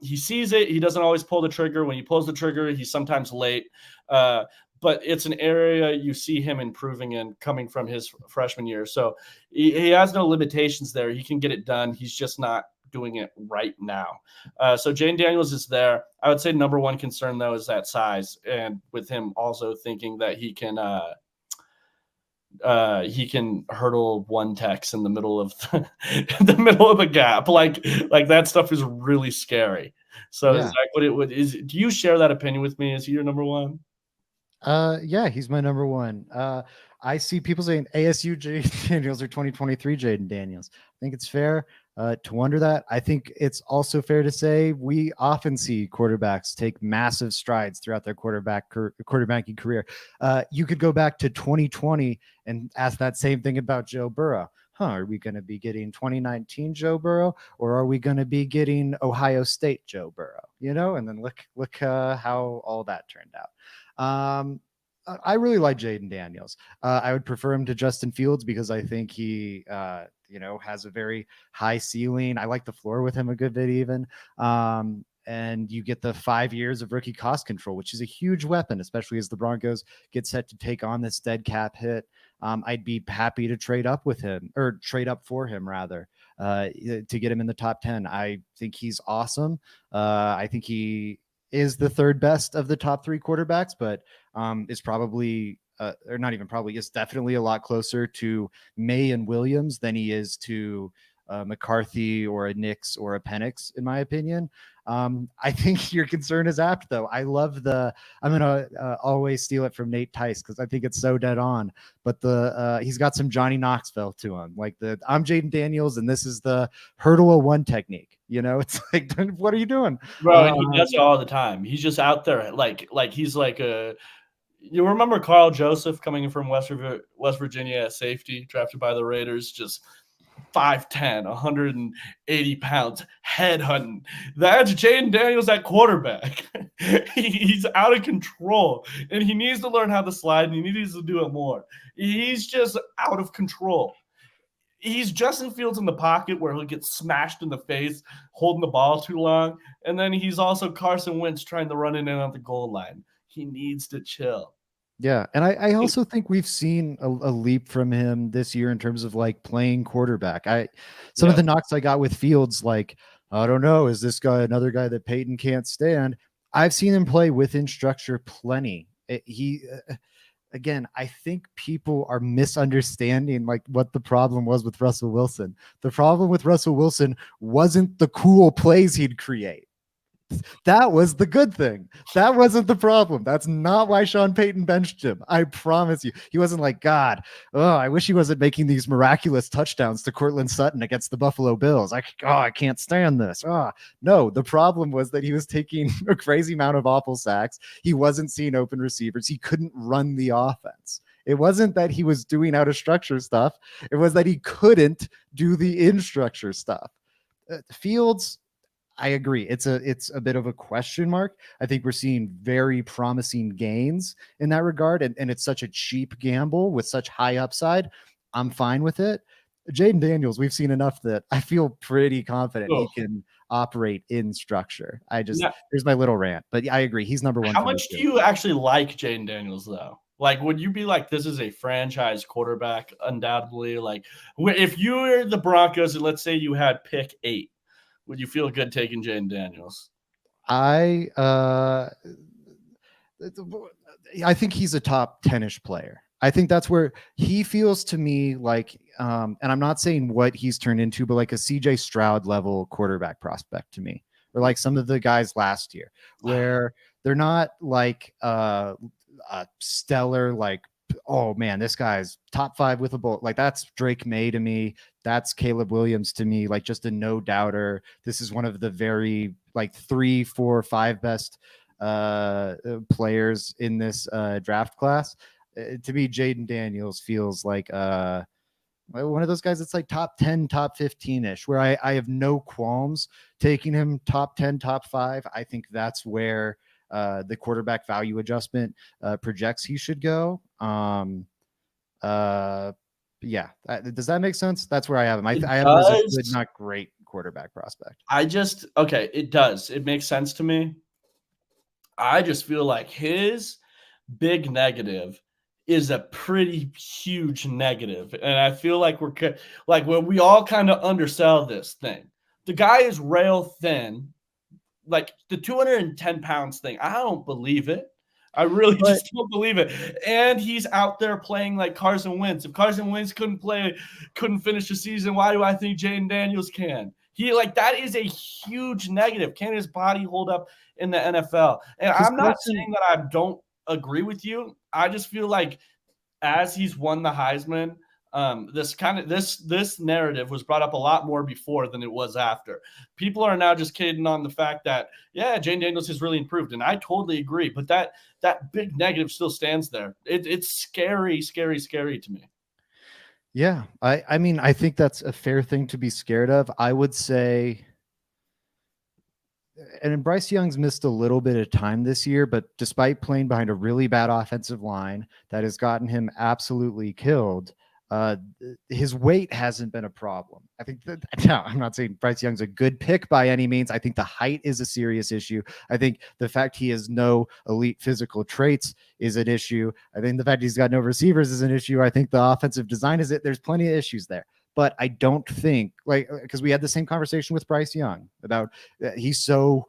He sees it. He doesn't always pull the trigger. When he pulls the trigger, he's sometimes late. But it's an area you see him improving in coming from his freshman year. So he has no limitations there. He can get it done. He's just not doing it right now. So Jayden Daniels is there. I would say number one concern, though, is that size. And with him also thinking that he can hurdle one Tex in the middle of the gap. Like that stuff is really scary. So yeah. Is that what it would is? Do you share that opinion with me? Is he your number one? Yeah, he's my number one. I see people saying ASU Jayden Daniels or 2023 Jayden Daniels. I think it's fair to wonder that. I think it's also fair to say we often see quarterbacks take massive strides throughout their quarterbacking career. You could go back to 2020 and ask that same thing about Joe Burrow. Are we going to be getting 2019 Joe Burrow, or are we going to be getting Ohio State Joe Burrow? And then look how all that turned out. I really like Jayden Daniels. I would prefer him to Justin Fields because I think he, has a very high ceiling. I like the floor with him a good bit even. And you get the 5 years of rookie cost control, which is a huge weapon, especially as the Broncos get set to take on this dead cap hit. I'd be happy to trade up with him, or trade up for him rather, to get him in the top 10. I think he's awesome. I think he is the third best of the top 3 quarterbacks, but is probably, or not even probably, is definitely a lot closer to May and Williams than he is to McCarthy or a Nix or a Penix, in my opinion. I think your concern is apt, though. I'm going to always steal it from Nate Tice because I think it's so dead on. But he's got some Johnny Knoxville to him. I'm Jayden Daniels, and this is the hurdle of one technique. It's like, what are you doing? Bro, and he does it all the time. He's just out there like he's like a – you remember Carl Joseph coming in from West Virginia at safety, drafted by the Raiders, just 5'10", 180 pounds, head hunting. That's Jayden Daniels at quarterback. He's out of control, and he needs to learn how to slide, and he needs to do it more. He's just out of control. He's Justin Fields in the pocket where he'll get smashed in the face holding the ball too long, and then he's also Carson Wentz trying to run in and out the goal line. He needs to chill. Yeah, and I also think we've seen a leap from him this year in terms of like playing quarterback. Some of the knocks I got with Fields, like, I don't know, is this guy another guy that Payton can't stand? I've seen him play within structure plenty. Again, I think people are misunderstanding like what the problem was with Russell Wilson. The problem with Russell Wilson wasn't the cool plays he'd create. That was the good thing. That wasn't the problem. That's not why Sean Payton benched him. I promise you. He wasn't like, God, I wish he wasn't making these miraculous touchdowns to Cortland Sutton against the Buffalo Bills. I can't stand this. No, the problem was that he was taking a crazy amount of awful sacks. He wasn't seeing open receivers. He couldn't run the offense. It wasn't that he was doing out of structure stuff. It was that he couldn't do the in structure stuff. Fields, I agree. It's a bit of a question mark. I think we're seeing very promising gains in that regard, and it's such a cheap gamble with such high upside. I'm fine with it. Jayden Daniels, we've seen enough that I feel pretty confident he can operate in structure. Here's my little rant, but I agree. He's number one. How much do you actually like Jayden Daniels, though? Like, would you be like, this is a franchise quarterback, undoubtedly? Like, if you were the Broncos and let's say you had pick 8, would you feel good taking Jayden Daniels? I think he's a top 10-ish player. I think that's where he feels to me like, and I'm not saying what he's turned into, but like a CJ Stroud level quarterback prospect to me, or like some of the guys last year, where they're not like stellar, like, oh man, this guy's top 5 with a bowl. Like that's Drake May to me. That's Caleb Williams to me. Like just a no doubter. This is one of the very like 3, 4, 5 best players in this draft class. To me, Jayden Daniels feels like one of those guys that's like top 10, top 15-ish, where I have no qualms taking him top 10, top 5. I think that's where the quarterback value adjustment projects he should go. Yeah. Does that make sense? That's where I have him. I have him as a good, not great quarterback prospect. Okay, it does. It makes sense to me. I just feel like his big negative is a pretty huge negative. And I feel like when we all kind of undersell this thing. The guy is rail thin. Like the 210 pounds thing, I don't believe it. I really just don't believe it. And he's out there playing like Carson Wentz. If Carson Wentz couldn't finish the season, why do I think Jayden Daniels can? That is a huge negative. Can his body hold up in the NFL? And I'm not saying that I don't agree with you. I just feel like as he's won the Heisman, this narrative was brought up a lot more before than it was after. People are now just kidding on the fact that, yeah, Jayden Daniels has really improved. And I totally agree. But that big negative still stands there. It's scary, scary, scary to me. Yeah. I mean, I think that's a fair thing to be scared of. I would say and Bryce Young's missed a little bit of time this year, but despite playing behind a really bad offensive line that has gotten him absolutely killed, his weight hasn't been a problem. I think that, now I'm not saying Bryce Young's a good pick by any means. I think the height is a serious issue. I think the fact he has no elite physical traits is an issue. I think the fact he's got no receivers is an issue. I think the offensive design is it. There's plenty of issues there. But I don't think, like, because we had the same conversation with Bryce Young about he's so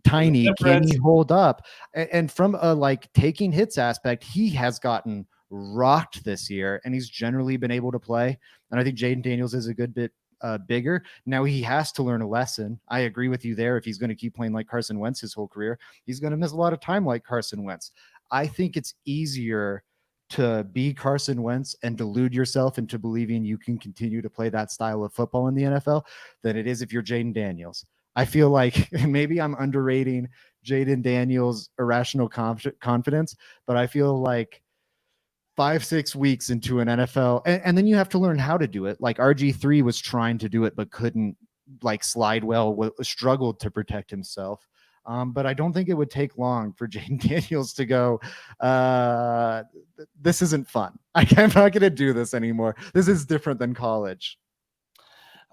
tiny, can he hold up? And from a like taking hits aspect, he has gotten rocked this year, and he's generally been able to play. And I think Jayden Daniels is a good bit bigger. Now he has to learn a lesson. I agree with you there. If he's going to keep playing like Carson Wentz his whole career, he's going to miss a lot of time like Carson Wentz. I think it's easier to be Carson Wentz and delude yourself into believing you can continue to play that style of football in the NFL than it is if you're Jayden Daniels. I feel like maybe I'm underrating Jayden Daniels' irrational confidence, but I feel like 5-6 weeks into an NFL, and then you have to learn how to do it. Like RG3 was trying to do it, but couldn't like slide well, struggled to protect himself. But I don't think it would take long for Jayden Daniels to go, this isn't fun. I'm not going to do this anymore. This is different than college.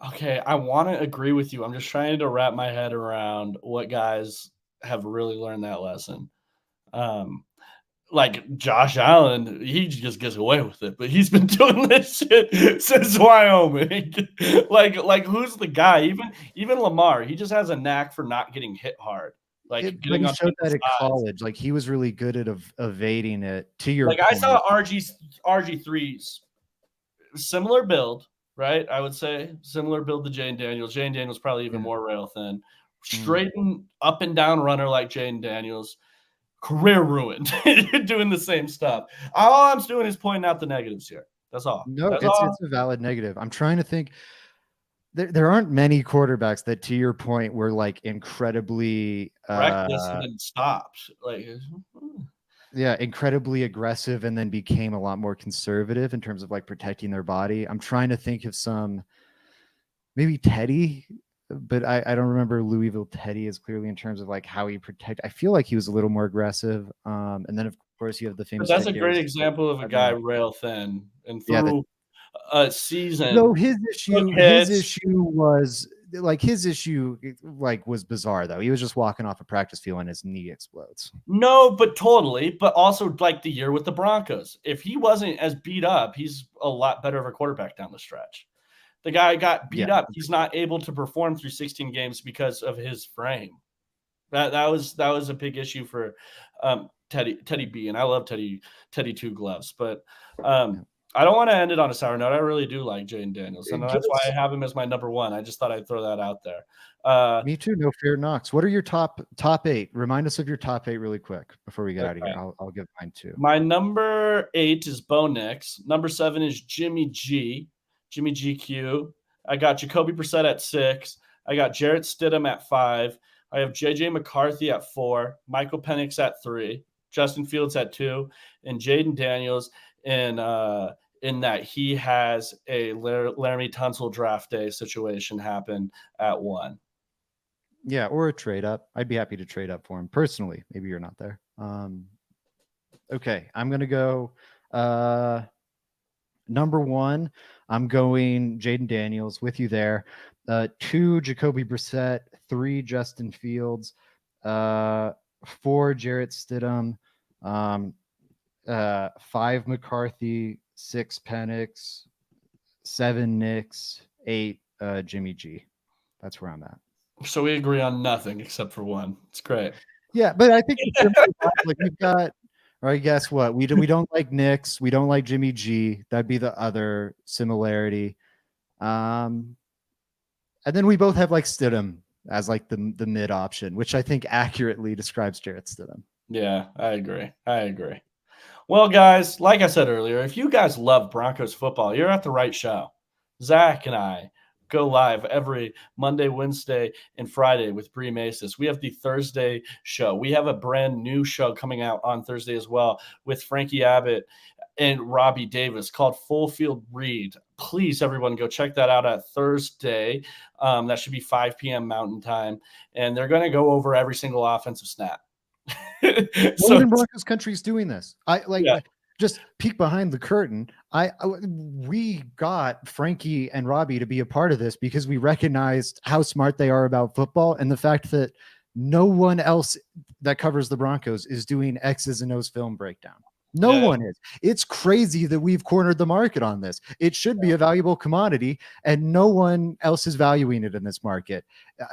Okay, I want to agree with you. I'm just trying to wrap my head around what guys have really learned that lesson. Like Josh Allen, he just gets away with it, but he's been doing this shit since Wyoming. like who's the guy? Even Lamar, he just has a knack for not getting hit hard. Like but he showed that at college. Like he was really good at evading it. To your point. I saw RG3's similar build, right? I would say similar build to Jayden Daniels. Jayden Daniels probably even more rail thin. Straight and up and down runner like Jayden Daniels. Career ruined doing the same stuff. All I'm doing is pointing out the negatives here. That's all. No, it's a valid negative. I'm trying to think. There aren't many quarterbacks that, to your point, were like incredibly reckless and then stopped. Like, yeah, incredibly aggressive and then became a lot more conservative in terms of like protecting their body. I'm trying to think of some, maybe Teddy, but I don't remember Louisville Teddy as clearly in terms of like how he protect. I feel like he was a little more aggressive. And then of course you have the famous. But that's a great example of a guy rail thin and through a season. No, his issue was bizarre though. He was just walking off a practice field and his knee explodes. No, but totally. But also like the year with the Broncos. If he wasn't as beat up, he's a lot better of a quarterback down the stretch. The guy got beat up. He's not able to perform through 16 games because of his frame. That was a big issue for Teddy B, and I love Teddy Two Gloves. But I don't want to end it on a sour note. I really do like Jayden Daniels, and that's why I have him as my number one. I just thought I'd throw that out there. Me too. No fear knocks. What are your top 8? Remind us of your top 8 really quick before we get out of here. I'll give mine too. My number 8 is Bo Nix. Number 7 is Jimmy GQ. I got Jacoby Brissett at 6. I got Jarrett Stidham at 5. I have JJ McCarthy at 4. Michael Penix at 3. Justin Fields at 2. And Jayden Daniels in that he has a Laramie Tunsil draft day situation happen at 1. Yeah, or a trade up. I'd be happy to trade up for him personally. Maybe you're not there. Okay, I'm going to go number 1. I'm going Jayden Daniels with you there. 2, Jacoby Brissett. 3, Justin Fields. 4, Jarrett Stidham. 5, McCarthy. 6, Penix. 7, Nix. 8, Jimmy G. That's where I'm at. So we agree on nothing except for 1. It's great. Yeah, but I think like we've got. All right, guess what? We don't like Nix. We don't like Jimmy G. That'd be the other similarity. And then we both have like Stidham as like the mid option, which I think accurately describes Jarrett Stidham. Yeah, I agree. Well, guys, like I said earlier, if you guys love Broncos football, you're at the right show. Zach and I go live every Monday, Wednesday, and Friday with Bree Masis. We have the Thursday show. We have a brand new show coming out on Thursday as well with Frankie Abbott and Robbie Davis called Full Field Read. Please, everyone, go check that out at Thursday. That should be 5 p.m. Mountain Time. And they're going to go over every single offensive snap. So in Broncos country is doing this. Yeah. Just peek behind the curtain. We got Frankie and Robbie to be a part of this because we recognized how smart they are about football and the fact that no one else that covers the Broncos is doing X's and O's film breakdown. No one is. It's crazy that we've cornered the market on this. It should be a valuable commodity, and no one else is valuing it in this market.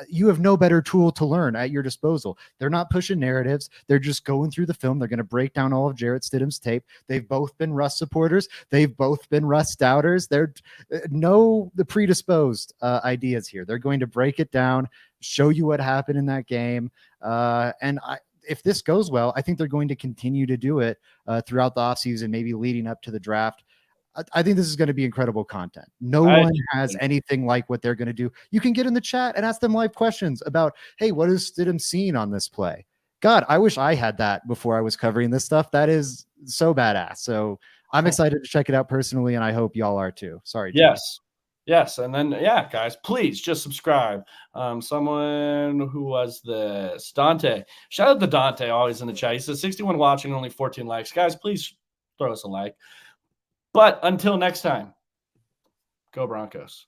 You have no better tool to learn at your disposal. They're not pushing narratives. They're just going through the film. They're going to break down all of Jarrett Stidham's tape. They've both been Russ supporters. They've both been Russ doubters. They're the predisposed ideas here. They're going to break it down, show you what happened in that game. If this goes well, I think they're going to continue to do it throughout the offseason, maybe leading up to the draft. I think this is going to be incredible content. No one has anything like what they're going to do. You can get in the chat and ask them live questions about, hey, what is Stidham seeing on this play? God, I wish I had that before I was covering this stuff. That is so badass. So I'm excited to check it out personally, and I hope y'all are too. Sorry. Yes. Yes. And then, guys, please just subscribe. Someone who was this? Dante. Shout out to Dante, always in the chat. He says 61 watching, only 14 likes. Guys, please throw us a like. But until next time, go Broncos.